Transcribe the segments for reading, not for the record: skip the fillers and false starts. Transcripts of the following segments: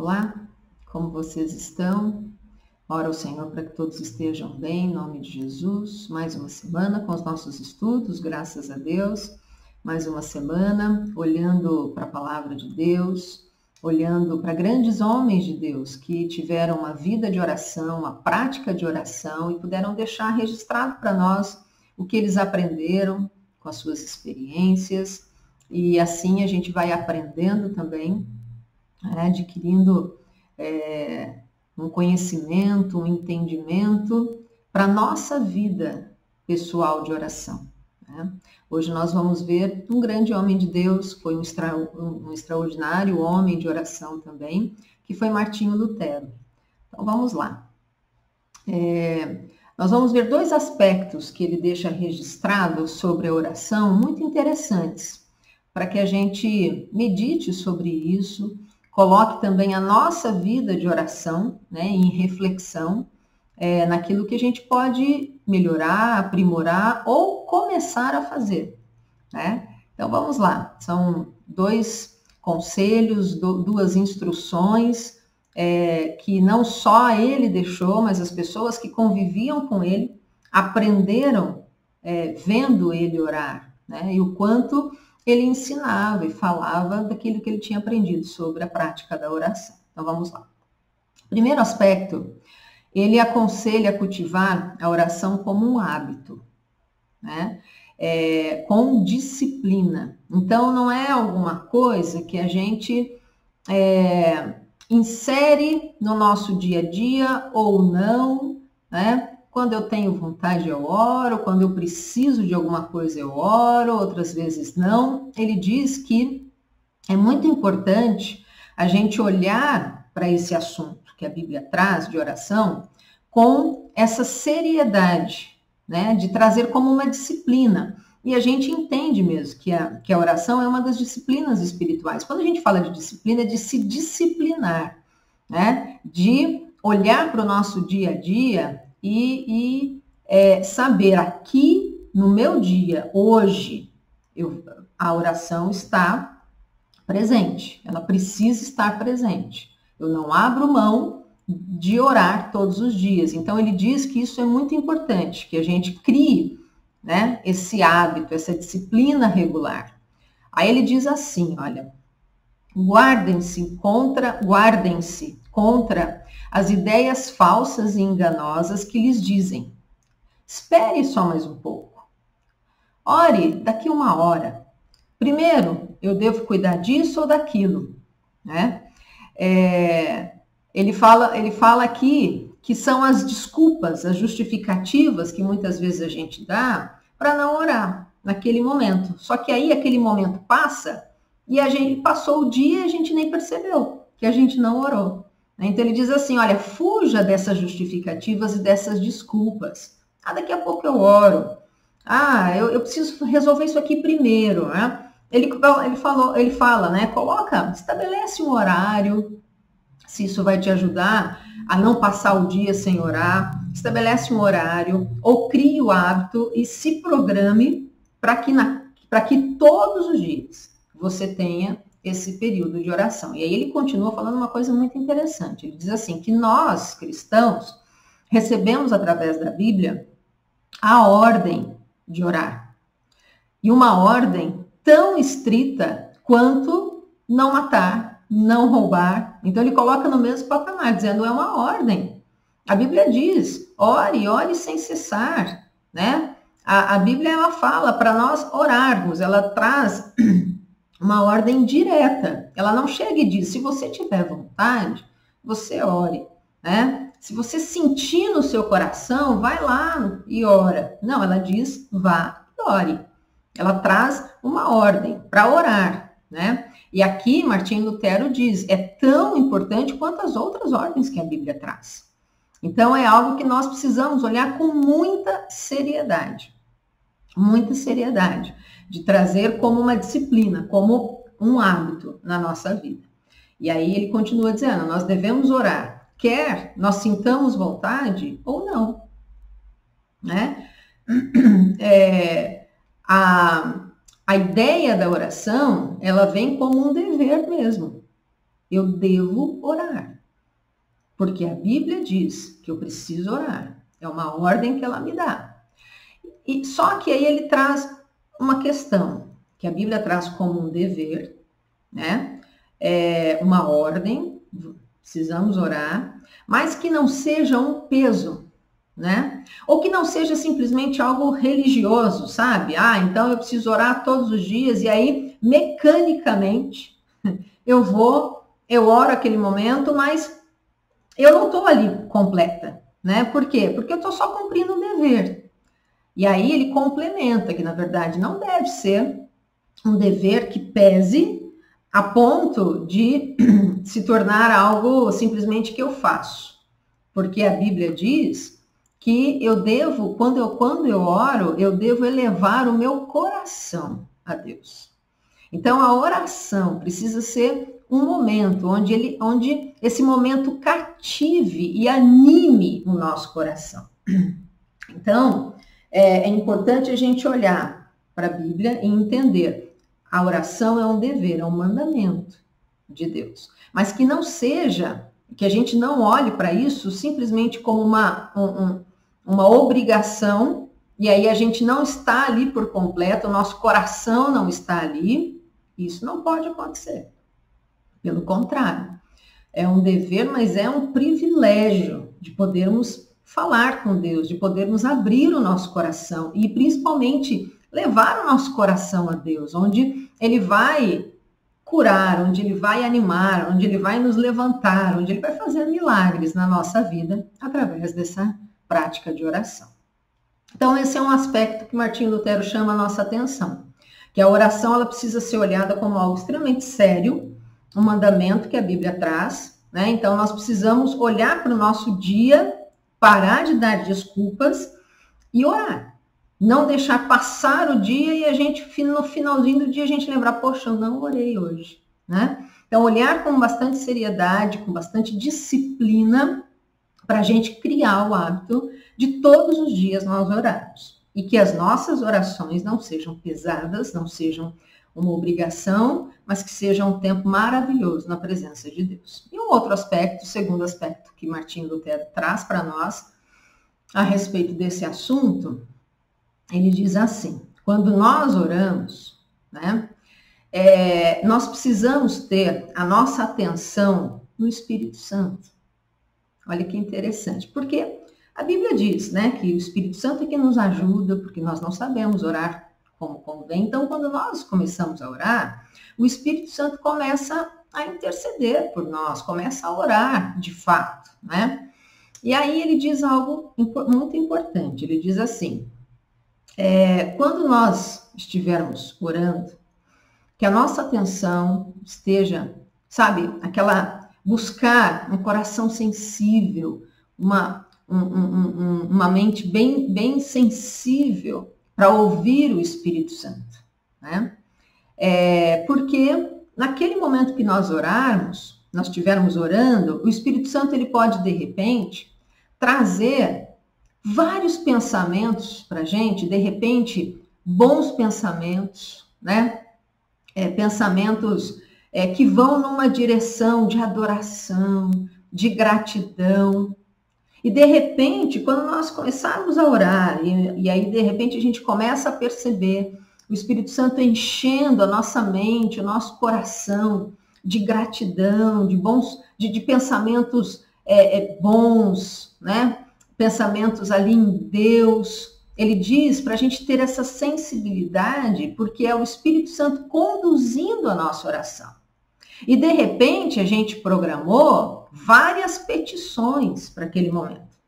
Olá, como vocês estão? Ora ao Senhor para que todos estejam bem, em nome de Jesus. Mais uma semana com os nossos estudos, graças a Deus. Mais uma semana olhando para a palavra de Deus, olhando para grandes homens de Deus que tiveram uma vida de oração, uma prática de oração e puderam deixar registrado para nós o que eles aprenderam com as suas experiências. E assim a gente vai aprendendo também, adquirindo um conhecimento, um entendimento para a nossa vida pessoal de oração. Né? Hoje nós vamos ver um grande homem de Deus, foi um extraordinário homem de oração também, que foi Martinho Lutero. Então vamos lá. Nós vamos ver dois aspectos que ele deixa registrados sobre a oração, muito interessantes, para que a gente medite sobre isso, coloque também a nossa vida de oração, né, em reflexão, naquilo que a gente pode melhorar, aprimorar ou começar a fazer. Né? Então vamos lá, são dois conselhos, duas instruções que não só ele deixou, mas as pessoas que conviviam com ele aprenderam vendo ele orar, né? E o quanto ele ensinava e falava daquilo que ele tinha aprendido sobre a prática da oração. Então vamos lá. Primeiro aspecto, ele aconselha a cultivar a oração como um hábito, né? Com disciplina. Então não é alguma coisa que a gente insere no nosso dia a dia ou não, né? Quando eu tenho vontade eu oro, quando eu preciso de alguma coisa eu oro, outras vezes não. Ele diz que é muito importante a gente olhar para esse assunto que a Bíblia traz de oração com essa seriedade, né? De trazer como uma disciplina. E a gente entende mesmo que a oração é uma das disciplinas espirituais. Quando a gente fala de disciplina, é de se disciplinar, né? De olhar para o nosso dia a dia e saber aqui no meu dia, hoje, a oração está presente, ela precisa estar presente. Eu não abro mão de orar todos os dias. Então ele diz que isso é muito importante, que a gente crie, né, esse hábito, essa disciplina regular. Aí ele diz assim, olha, guardem-se contra as ideias falsas e enganosas que lhes dizem: espere só mais um pouco. Ore daqui uma hora. Primeiro, eu devo cuidar disso ou daquilo, né? Ele fala aqui que são as desculpas, as justificativas que muitas vezes a gente dá para não orar naquele momento. Só que aí aquele momento passa e a gente passou o dia e a gente nem percebeu que a gente não orou. Então ele diz assim, olha, fuja dessas justificativas e dessas desculpas. Daqui a pouco eu oro. Eu preciso resolver isso aqui primeiro, né? Ele fala, né? Estabelece um horário, se isso vai te ajudar a não passar o dia sem orar, estabelece um horário ou crie o hábito e se programe para que todos os dias você tenha esse período de oração. E aí ele continua falando uma coisa muito interessante. Ele diz assim, que nós, cristãos, recebemos através da Bíblia a ordem de orar. E uma ordem tão estrita quanto não matar, não roubar. Então ele coloca no mesmo patamar, dizendo é uma ordem. A Bíblia diz, ore sem cessar, né? A Bíblia, ela fala para nós orarmos, ela traz uma ordem direta. Ela não chega e diz, se você tiver vontade, você ore, né? Se você sentir no seu coração, vai lá e ora. Não, ela diz, vá e ore. Ela traz uma ordem para orar, né? E aqui Martinho Lutero diz, é tão importante quanto as outras ordens que a Bíblia traz. Então é algo que nós precisamos olhar com muita seriedade, de trazer como uma disciplina, como um hábito na nossa vida. E aí ele continua dizendo, nós devemos orar, quer nós sintamos vontade ou não, né? A ideia da oração, ela vem como um dever mesmo, eu devo orar. Porque a Bíblia diz que eu preciso orar. É uma ordem que ela me dá. E só que aí ele traz uma questão, que a Bíblia traz como um dever, né? Uma ordem, precisamos orar, mas que não seja um peso, né? Ou que não seja simplesmente algo religioso, sabe? Então eu preciso orar todos os dias e aí, mecanicamente, eu oro aquele momento, mas eu não estou ali completa, né? Por quê? Porque eu estou só cumprindo um dever. E aí ele complementa que, na verdade, não deve ser um dever que pese a ponto de se tornar algo simplesmente que eu faço. Porque a Bíblia diz que eu devo, quando eu oro, eu devo elevar o meu coração a Deus. Então, a oração precisa ser um momento onde esse momento cative e anime o nosso coração. Então, é importante a gente olhar para a Bíblia e entender. A oração é um dever, é um mandamento de Deus. Mas que não seja, que a gente não olhe para isso simplesmente como uma obrigação, e aí a gente não está ali por completo, o nosso coração não está ali. Isso não pode acontecer. Pelo contrário, é um dever, mas é um privilégio de podermos falar com Deus, de podermos abrir o nosso coração e principalmente levar o nosso coração a Deus, onde Ele vai curar, onde Ele vai animar, onde Ele vai nos levantar, onde Ele vai fazer milagres na nossa vida através dessa prática de oração. Então, esse é um aspecto que Martinho Lutero chama a nossa atenção, que a oração ela precisa ser olhada como algo extremamente sério, um mandamento que a Bíblia traz, né? Então, nós precisamos olhar para o nosso dia, parar de dar desculpas e orar. Não deixar passar o dia e a gente, no finalzinho do dia, a gente lembrar, poxa, eu não orei hoje, né? Então, olhar com bastante seriedade, com bastante disciplina, para a gente criar o hábito de todos os dias nós orarmos. E que as nossas orações não sejam pesadas, não sejam uma obrigação, mas que seja um tempo maravilhoso na presença de Deus. E um outro aspecto, o segundo aspecto que Martinho Lutero traz para nós a respeito desse assunto, ele diz assim, quando nós oramos, né, nós precisamos ter a nossa atenção no Espírito Santo. Olha que interessante, porque a Bíblia diz, né, que o Espírito Santo é que nos ajuda, porque nós não sabemos orar como convém. Então, quando nós começamos a orar, o Espírito Santo começa a interceder por nós, começa a orar de fato, né? E aí ele diz algo muito importante, ele diz assim, quando nós estivermos orando, que a nossa atenção esteja, sabe, buscar um coração sensível, uma mente bem sensível para ouvir o Espírito Santo, né? Porque naquele momento que nós orarmos, nós estivermos orando, o Espírito Santo ele pode, de repente, trazer vários pensamentos para a gente, de repente, bons pensamentos, né? Pensamentos que vão numa direção de adoração, de gratidão. E, de repente, quando nós começarmos a orar, e aí, de repente, a gente começa a perceber o Espírito Santo enchendo a nossa mente, o nosso coração de gratidão, de pensamentos bons, né? Pensamentos ali em Deus. Ele diz para a gente ter essa sensibilidade, porque é o Espírito Santo conduzindo a nossa oração. E, de repente, a gente programou várias petições para aquele momento,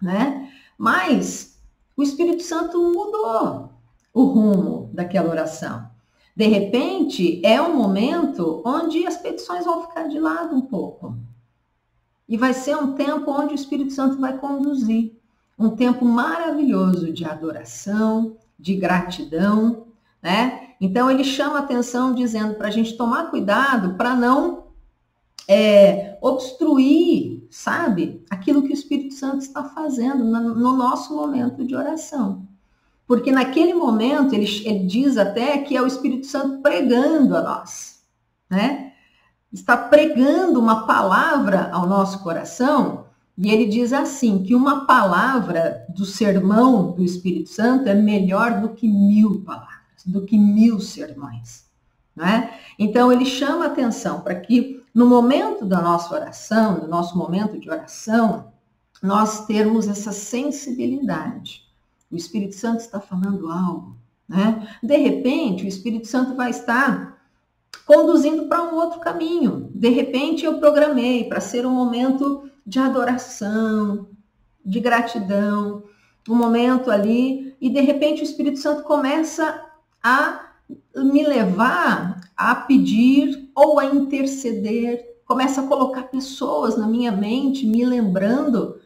né? Mas o Espírito Santo mudou o rumo daquela oração. De repente, é um momento onde as petições vão ficar de lado um pouco. E vai ser um tempo onde o Espírito Santo vai conduzir. Um tempo maravilhoso de adoração, de gratidão, né? Então, ele chama a atenção dizendo para a gente tomar cuidado para não obstruir, sabe, aquilo que o Espírito Santo está fazendo no nosso momento de oração. Porque naquele momento, ele diz até que é o Espírito Santo pregando a nós, né? está pregando uma palavra ao nosso coração, e ele diz assim, que uma palavra do sermão do Espírito Santo é melhor do que 1000 palavras, do que 1000 sermões. Não é? Então, ele chama atenção para que no momento da nossa oração, no nosso momento de oração, nós termos essa sensibilidade. O Espírito Santo está falando algo, né? De repente, o Espírito Santo vai estar conduzindo para um outro caminho. De repente, eu programei para ser um momento de adoração, de gratidão, um momento ali, e de repente o Espírito Santo começa a me levar a pedir ou a interceder, começa a colocar pessoas na minha mente, me lembrando.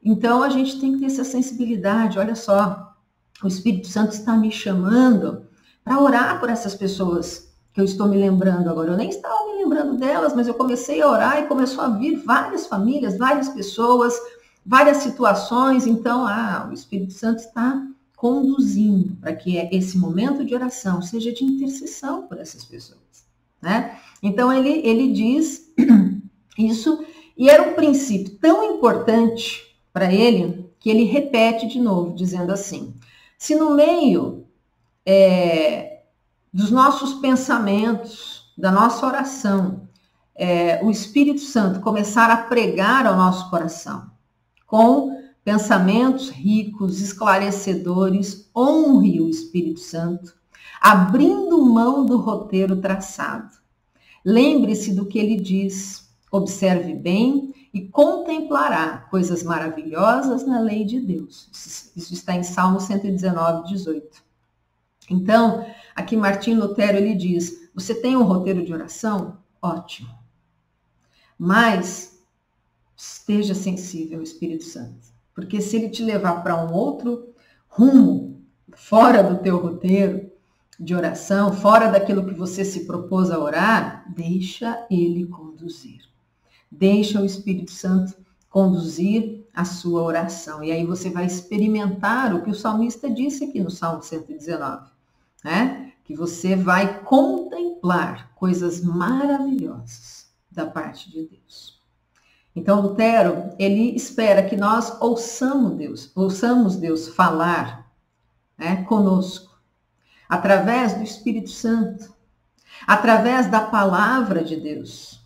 Então, a gente tem que ter essa sensibilidade. Olha só, o Espírito Santo está me chamando para orar por essas pessoas que eu estou me lembrando agora. Eu nem estava me lembrando delas, mas eu comecei a orar e começou a vir várias famílias, várias pessoas, várias situações. Então, o Espírito Santo está conduzindo para que esse momento de oração seja de intercessão por essas pessoas, né? Então, ele diz isso, e era um princípio tão importante para ele, que ele repete de novo, dizendo assim, se no meio dos nossos pensamentos, da nossa oração, o Espírito Santo começar a pregar ao nosso coração, com pensamentos ricos, esclarecedores, honre o Espírito Santo, abrindo mão do roteiro traçado. Lembre-se do que ele diz, observe bem e contemplará coisas maravilhosas na lei de Deus. Isso está em Salmo 119, 18. Então, aqui Martinho Lutero, ele diz, você tem um roteiro de oração? Ótimo. Mas esteja sensível ao Espírito Santo. Porque se ele te levar para um outro rumo, fora do teu roteiro de oração, fora daquilo que você se propôs a orar, deixa ele conduzir. Deixa o Espírito Santo conduzir a sua oração. E aí você vai experimentar o que o salmista disse aqui no Salmo 119, né? Que você vai contemplar coisas maravilhosas da parte de Deus. Então, Lutero, ele espera que nós ouçamos Deus falar, né, conosco, através do Espírito Santo, através da palavra de Deus.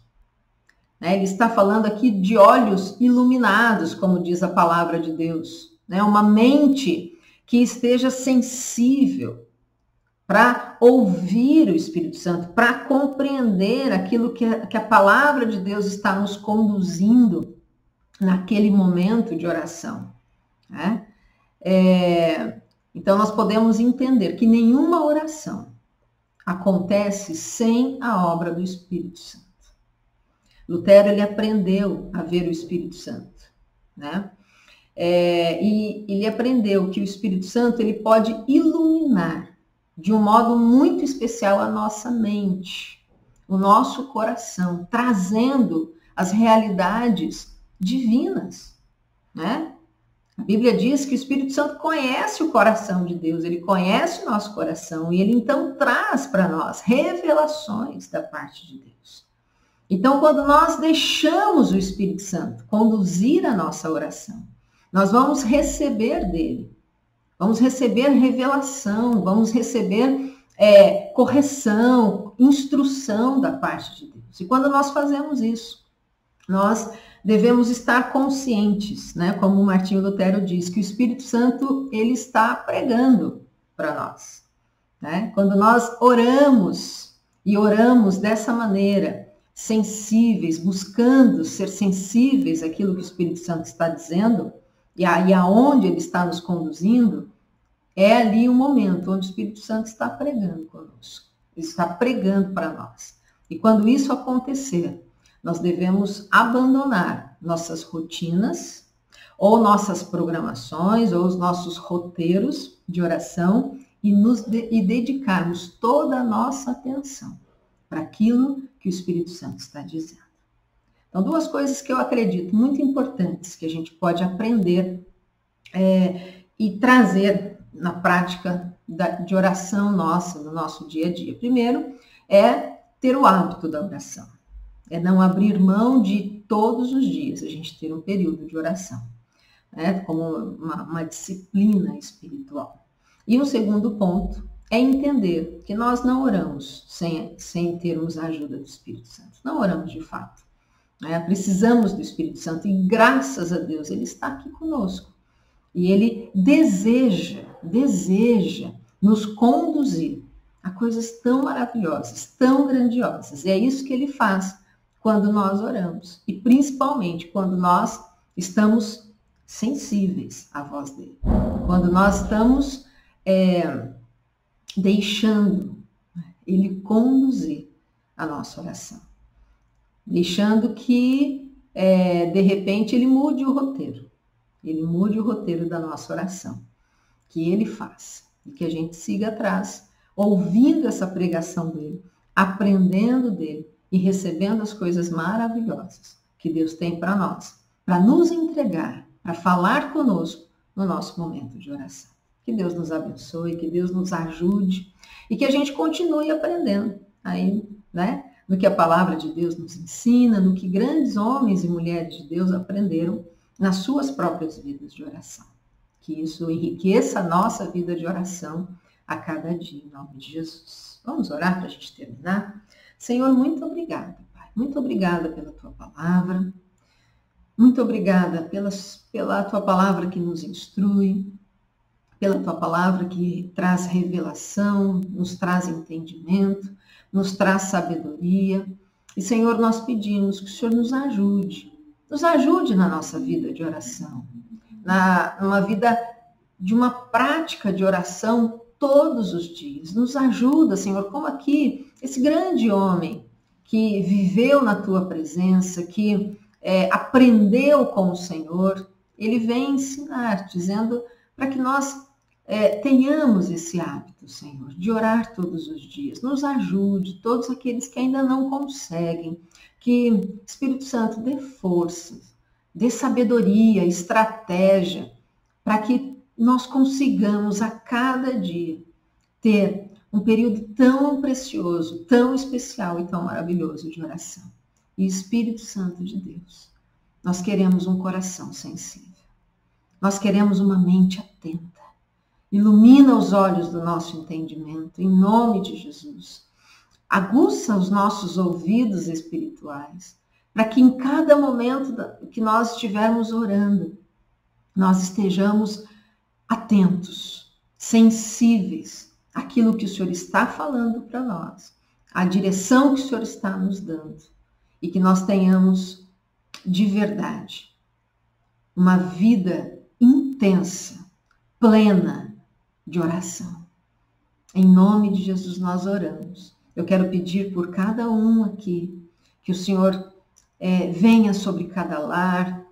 Né? Ele está falando aqui de olhos iluminados, como diz a palavra de Deus, né? Uma mente que esteja sensível para ouvir o Espírito Santo, para compreender aquilo que a palavra de Deus está nos conduzindo naquele momento de oração, né? Então, nós podemos entender que nenhuma oração acontece sem a obra do Espírito Santo. Lutero, ele aprendeu a ver o Espírito Santo, né? E ele aprendeu que o Espírito Santo, ele pode iluminar de um modo muito especial a nossa mente, o nosso coração, trazendo as realidades divinas, né? A Bíblia diz que o Espírito Santo conhece o coração de Deus, ele conhece o nosso coração e ele então traz para nós revelações da parte de Deus. Então, quando nós deixamos o Espírito Santo conduzir a nossa oração, nós vamos receber dele. Vamos receber revelação, vamos receber correção, instrução da parte de Deus. E quando nós fazemos isso, nós devemos estar conscientes, né? Como o Martinho Lutero diz, que o Espírito Santo, ele está pregando para nós, né? Quando nós oramos, e oramos dessa maneira, sensíveis, buscando ser sensíveis àquilo que o Espírito Santo está dizendo, e aonde ele está nos conduzindo, é ali o momento onde o Espírito Santo está pregando conosco, está pregando para nós. E quando isso acontecer, nós devemos abandonar nossas rotinas, ou nossas programações, ou os nossos roteiros de oração, e dedicarmos toda a nossa atenção para aquilo que o Espírito Santo está dizendo. Então, duas coisas que eu acredito muito importantes que a gente pode aprender e trazer na prática de oração nossa, no nosso dia a dia. Primeiro, é ter o hábito da oração. É não abrir mão de todos os dias a gente ter um período de oração, né? Como uma disciplina espiritual. E um segundo ponto é entender que nós não oramos sem termos a ajuda do Espírito Santo. Não oramos de fato. Né? Precisamos do Espírito Santo e graças a Deus ele está aqui conosco. E ele deseja nos conduzir a coisas tão maravilhosas, tão grandiosas. E é isso que ele faz quando nós oramos. E principalmente quando nós estamos sensíveis à voz dele. Quando nós estamos deixando ele conduzir a nossa oração. Deixando que, de repente, ele mude o roteiro. Ele mude o roteiro da nossa oração. Que ele faça. E que a gente siga atrás, ouvindo essa pregação dele, aprendendo dele e recebendo as coisas maravilhosas que Deus tem para nós, para nos entregar, para falar conosco no nosso momento de oração. Que Deus nos abençoe, que Deus nos ajude e que a gente continue aprendendo aí, né? No que a palavra de Deus nos ensina, no que grandes homens e mulheres de Deus aprenderam nas suas próprias vidas de oração. Que isso enriqueça a nossa vida de oração a cada dia, em nome de Jesus. Vamos orar para a gente terminar? Senhor, muito obrigada, Pai. Muito obrigada pela Tua palavra. Muito obrigada pela Tua palavra que nos instrui, pela Tua palavra que traz revelação, nos traz entendimento, nos traz sabedoria. E, Senhor, nós pedimos que o Senhor nos ajude na nossa vida de oração, numa vida de uma prática de oração todos os dias. Nos ajuda, Senhor, como aqui, esse grande homem que viveu na Tua presença, que aprendeu com o Senhor, ele vem ensinar, dizendo para que nós tenhamos esse hábito, Senhor, de orar todos os dias. Nos ajude, todos aqueles que ainda não conseguem, que Espírito Santo dê forças, dê sabedoria, estratégia, para que nós consigamos a cada dia ter um período tão precioso, tão especial e tão maravilhoso de oração. E Espírito Santo de Deus, nós queremos um coração sensível. Nós queremos uma mente atenta. Ilumina os olhos do nosso entendimento, em nome de Jesus. Aguça os nossos ouvidos espirituais, para que em cada momento que nós estivermos orando, nós estejamos atentos, sensíveis àquilo que o Senhor está falando para nós, à direção que o Senhor está nos dando, e que nós tenhamos de verdade uma vida intensa, plena de oração. Em nome de Jesus nós oramos. Eu quero pedir por cada um aqui, que o Senhor venha sobre cada lar,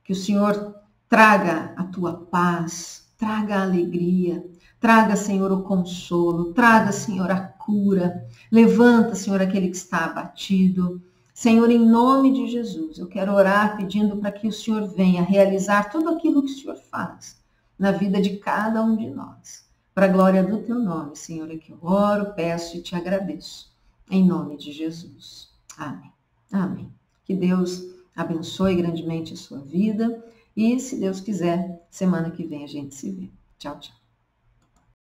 que o Senhor traga a Tua paz, traga a alegria, traga, Senhor, o consolo, traga, Senhor, a cura. Levanta, Senhor, aquele que está abatido. Senhor, em nome de Jesus, eu quero orar pedindo para que o Senhor venha realizar tudo aquilo que o Senhor faz na vida de cada um de nós. Para a glória do Teu nome, Senhor, é que eu oro, peço e Te agradeço. Em nome de Jesus. Amém. Amém. Que Deus abençoe grandemente a sua vida e, se Deus quiser, semana que vem a gente se vê. Tchau, tchau.